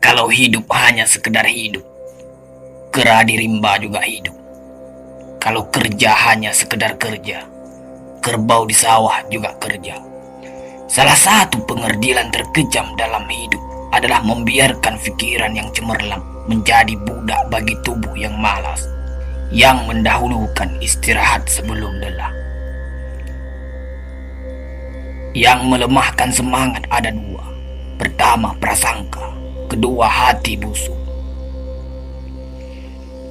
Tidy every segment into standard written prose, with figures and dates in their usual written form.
Kalau hidup hanya sekedar hidup, kera di rimba juga hidup. Kalau kerja hanya sekedar kerja, kerbau di sawah juga kerja. Salah satu pengerdilan terkejam dalam hidup adalah membiarkan pikiran yang cemerlang menjadi budak bagi tubuh yang malas, yang mendahulukan istirahat sebelum lelah. Yang melemahkan semangat ada dua. Pertama, prasangka. Kedua, hati busuk.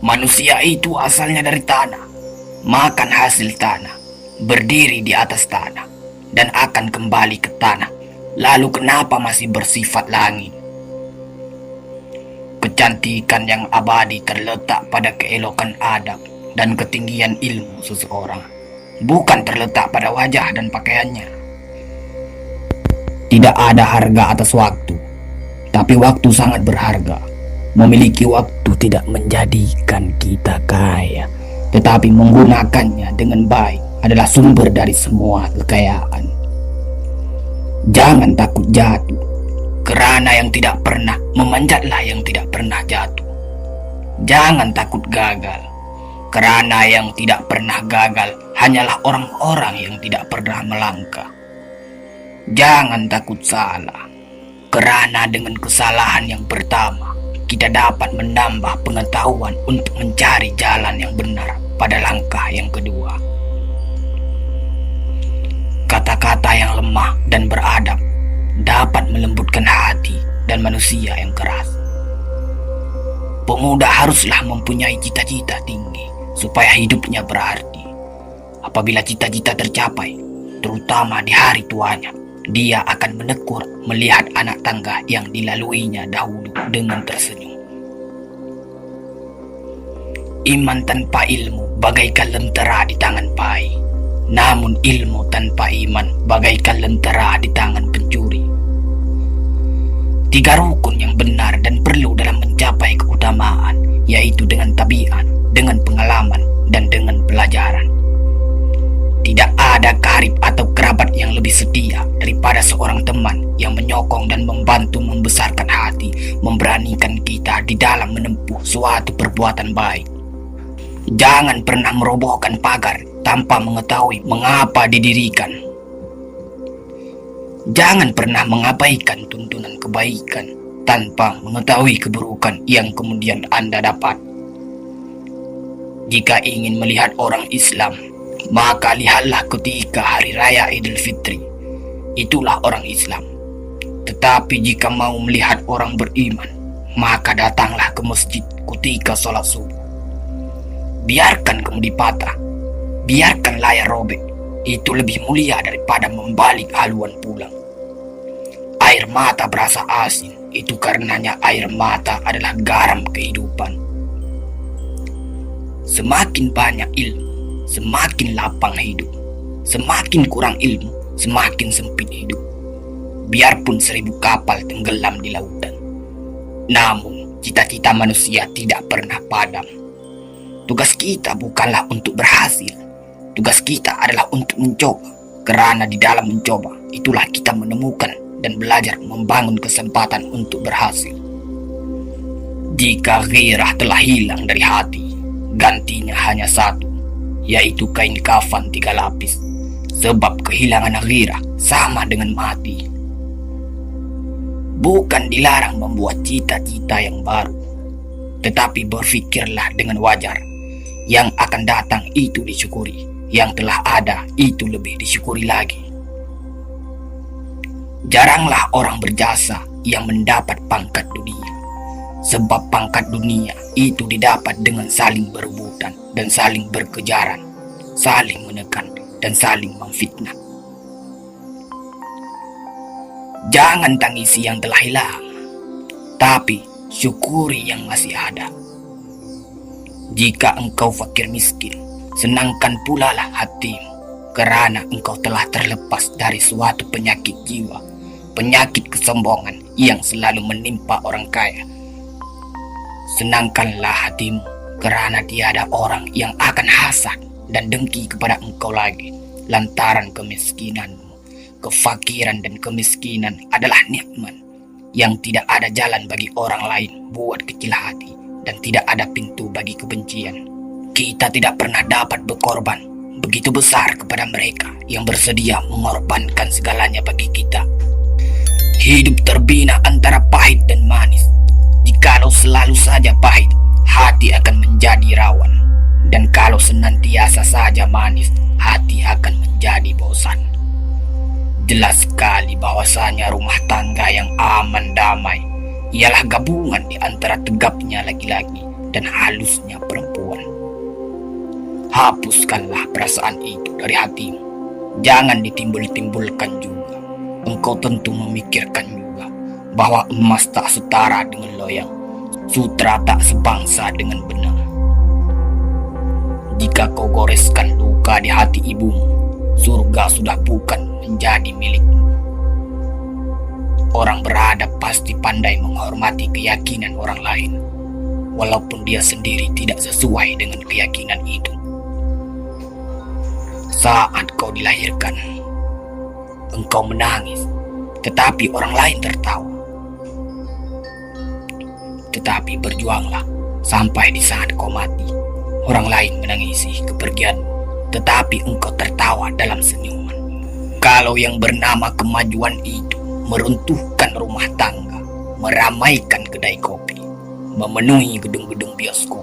Manusia itu asalnya dari tanah, makan hasil tanah, berdiri di atas tanah, dan akan kembali ke tanah. Lalu kenapa masih bersifat langit? Kecantikan yang abadi terletak pada keelokan adab dan ketinggian ilmu seseorang, bukan terletak pada wajah dan pakaiannya. Tidak ada harga atas waktu, tapi waktu sangat berharga. Memiliki waktu tidak menjadikan kita kaya, tetapi menggunakannya dengan baik adalah sumber dari semua kekayaan. Jangan takut jatuh, kerana yang tidak pernah memanjatlah yang tidak pernah jatuh. Jangan takut gagal, kerana yang tidak pernah gagal hanyalah orang-orang yang tidak pernah melangkah. Jangan takut salah, kerana dengan kesalahan yang pertama, kita dapat menambah pengetahuan untuk mencari jalan yang benar pada langkah yang kedua. Kata-kata yang lemah dan beradab dapat melembutkan hati dan manusia yang keras. Pemuda haruslah mempunyai cita-cita tinggi supaya hidupnya berarti. Apabila cita-cita tercapai, terutama di hari tuanya, dia akan menekur melihat anak tangga yang dilaluinya dahulu dengan tersenyum. Iman tanpa ilmu bagaikan lentera di tangan pai, namun ilmu tanpa iman bagaikan lentera di tangan pencuri. Tiga rukun yang benar dan perlu dalam mencapai keutamaan, yaitu dengan tabiat, dengan pengalaman, dan dengan pelajaran. Tidak ada karib atau kerabat yang lebih setia daripada seorang teman yang menyokong dan membantu membesarkan hati, memberanikan kita di dalam menempuh suatu perbuatan baik. Jangan pernah merobohkan pagar tanpa mengetahui mengapa didirikan. Jangan pernah mengabaikan tuntunan kebaikan tanpa mengetahui keburukan yang kemudian Anda dapat. Jika ingin melihat orang Islam, maka lihatlah ketika hari raya Idul Fitri. Itulah orang Islam. Tetapi jika mau melihat orang beriman, maka datanglah ke masjid ketika sholat subuh. Biarkan kemudi patah, biarkan layar robek, itu lebih mulia daripada membalik haluan pulang. Air mata berasa asin, itu karenanya air mata adalah garam kehidupan. Semakin banyak ilmu, semakin lapang hidup. Semakin kurang ilmu, semakin sempit hidup. Biarpun 1000 kapal tenggelam di lautan, namun cita-cita manusia tidak pernah padam. Tugas kita bukanlah untuk berhasil. Tugas kita adalah untuk mencoba. Kerana di dalam mencoba, itulah kita menemukan dan belajar membangun kesempatan untuk berhasil. Jika ghirah telah hilang dari hati, gantinya hanya satu, yaitu kain kafan 3 lapis. Sebab kehilangan ghirah sama dengan mati. Bukan dilarang membuat cita-cita yang baru, tetapi berfikirlah dengan wajar. Yang akan datang itu disyukuri, yang telah ada itu lebih disyukuri lagi. Jaranglah orang berjasa yang mendapat pangkat dunia, sebab pangkat dunia itu didapat dengan saling berebutan dan saling berkejaran, saling menekan dan saling memfitnah. Jangan tangisi yang telah hilang, tapi syukuri yang masih ada. Jika engkau fakir miskin, senangkan pula lah hatimu, kerana engkau telah terlepas dari suatu penyakit jiwa, penyakit kesombongan yang selalu menimpa orang kaya. Senangkanlah hatimu, kerana tiada orang yang akan hasad dan dengki kepada engkau lagi, lantaran kemiskinanmu. Kefakiran dan kemiskinan adalah nikmat, yang tidak ada jalan bagi orang lain buat kecil hati dan tidak ada pintu bagi kebencian. Kita tidak pernah dapat berkorban begitu besar kepada mereka yang bersedia mengorbankan segalanya bagi kita. Hidup terbina antara pahit dan manis. Jikalau selalu saja pahit, hati akan menjadi rawan. Dan kalau senantiasa saja manis, hati akan menjadi bosan. Jelas sekali bahwasanya rumah tangga yang aman damai ialah gabungan di antara tegapnya laki-laki dan halusnya perempuan. Hapuskanlah perasaan itu dari hatimu. Jangan ditimbul-timbulkan juga. Engkau tentu memikirkan juga bahwa emas tak setara dengan loyang, sutra tak sebangsa dengan benang. Jika kau goreskan luka di hati ibumu, surga sudah bukan menjadi milikmu. Orang beradab pasti pandai menghormati keyakinan orang lain, walaupun dia sendiri tidak sesuai dengan keyakinan itu. Saat kau dilahirkan, engkau menangis, tetapi orang lain tertawa. Tetapi berjuanglah sampai di saat kau mati. Orang lain menangisi kepergianmu, tetapi engkau tertawa dalam senyuman. Kalau yang bernama kemajuan itu meruntuhkan rumah tangga, meramaikan kedai kopi, memenuhi gedung-gedung bioskop,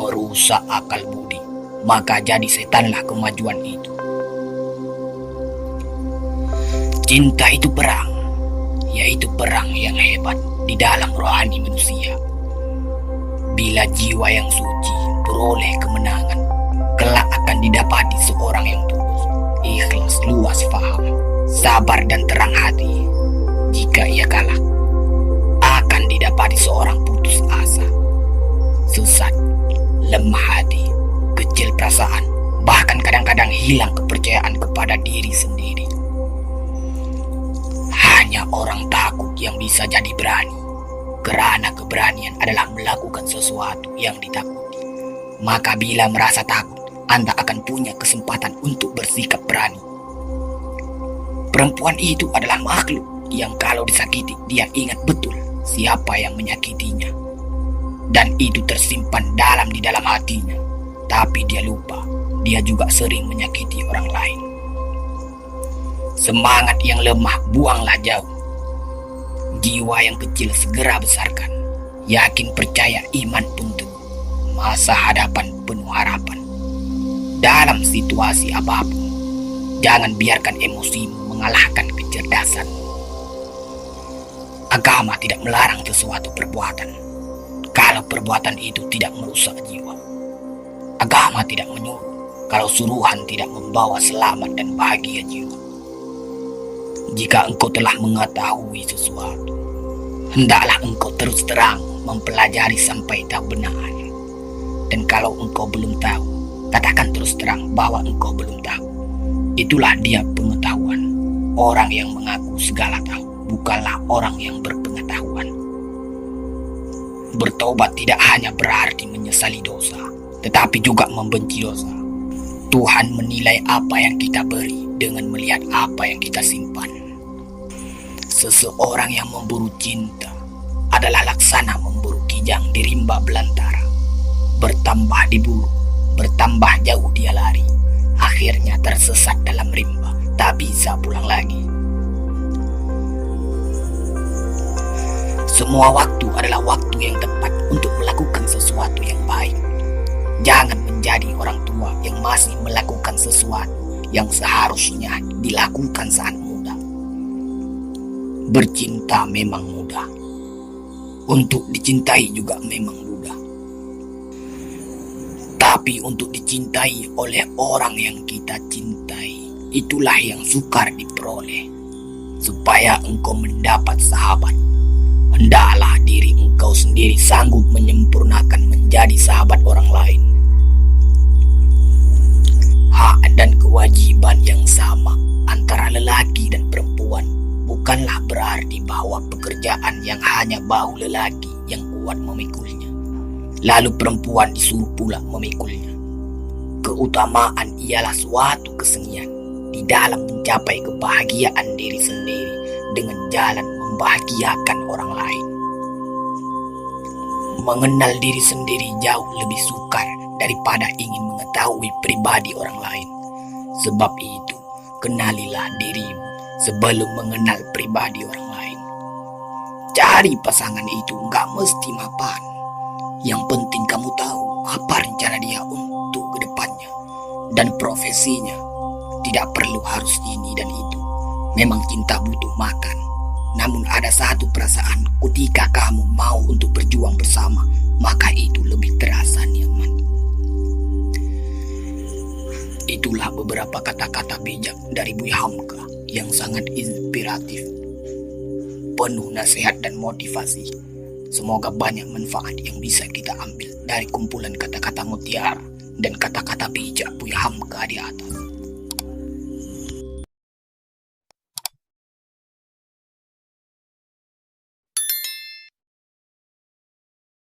merusak akal budi, maka jadi setanlah kemajuan itu. Cinta itu perang, yaitu perang yang hebat di dalam rohani manusia. Bila jiwa yang suci beroleh kemenangan, kelak akan didapati seorang yang tulus, ikhlas, luas faham, sabar dan terang hati. Jika ia kalah, akan didapati seorang putus asa, sesat, lemah hati, kecil perasaan, bahkan kadang-kadang hilang kepercayaan kepada diri sendiri. Hanya orang takut yang bisa jadi berani, karena keberanian adalah melakukan sesuatu yang ditakuti. Maka bila merasa takut, Anda akan punya kesempatan untuk bersikap berani. Perempuan itu adalah makhluk yang kalau disakiti, dia ingat betul siapa yang menyakitinya. Dan itu tersimpan dalam di dalam hatinya. Tapi dia lupa, dia juga sering menyakiti orang lain. Semangat yang lemah buanglah jauh. Jiwa yang kecil segera besarkan. Yakin percaya iman pun teguh. Masa hadapan penuh harapan. Dalam situasi apapun, jangan biarkan emosimu mengalahkan kecerdasan. Agama tidak melarang sesuatu perbuatan, kalau perbuatan itu tidak merusak jiwa. Agama tidak menyuruh kalau suruhan tidak membawa selamat dan bahagia jiwa. Jika engkau telah mengetahui sesuatu, hendaklah engkau terus terang mempelajari sampai tahu benarnya. Dan kalau engkau belum tahu, katakan terus terang bahwa engkau belum tahu. Itulah dia pengetahuan. Orang yang mengaku segala tahu bukanlah orang yang berpengetahuan. Bertobat tidak hanya berarti menyesali dosa, tetapi juga membenci dosa. Tuhan menilai apa yang kita beri dengan melihat apa yang kita simpan. Seseorang yang memburu cinta adalah laksana memburu kijang di rimba belantara. Bertambah diburu, bertambah jauh dia lari. Akhirnya tersesat dalam rimba, tak bisa pulang lagi. Semua waktu adalah waktu yang tepat untuk melakukan sesuatu yang baik. Jangan menjadi orang tua yang masih melakukan sesuatu yang seharusnya dilakukan saat muda. Bercinta memang mudah. Untuk dicintai juga memang mudah. Tapi untuk dicintai oleh orang yang kita cintai, itulah yang sukar diperoleh. Supaya engkau mendapat sahabat, hendaklah diri engkau sendiri sanggup menyempurnakan menjadi sahabat orang lain. Hak dan kewajiban yang sama antara lelaki dan perempuan bukanlah berarti bahwa pekerjaan yang hanya bahu lelaki yang kuat memikulnya, lalu perempuan disuruh pula memikulnya. Keutamaan ialah suatu kesenian di dalam mencapai kebahagiaan diri sendiri dengan jalan membahagiakan orang lain. Mengenal diri sendiri jauh lebih sukar daripada ingin mengetahui pribadi orang lain. Sebab itu, kenalilah dirimu sebelum mengenal pribadi orang lain. Cari pasangan itu gak mesti mapan. Yang penting kamu tahu apa rencana dia untuk kedepannya dan profesinya. Tidak perlu harus ini dan itu. Memang cinta butuh makan. Namun ada satu perasaan, ketika kamu mau untuk berjuang bersama, maka itu lebih terasa nyaman. Itulah beberapa kata-kata bijak dari Buya Hamka yang sangat inspiratif, penuh nasihat dan motivasi. Semoga banyak manfaat yang bisa kita ambil dari kumpulan kata-kata mutiara dan kata-kata bijak Buya Hamka di atas.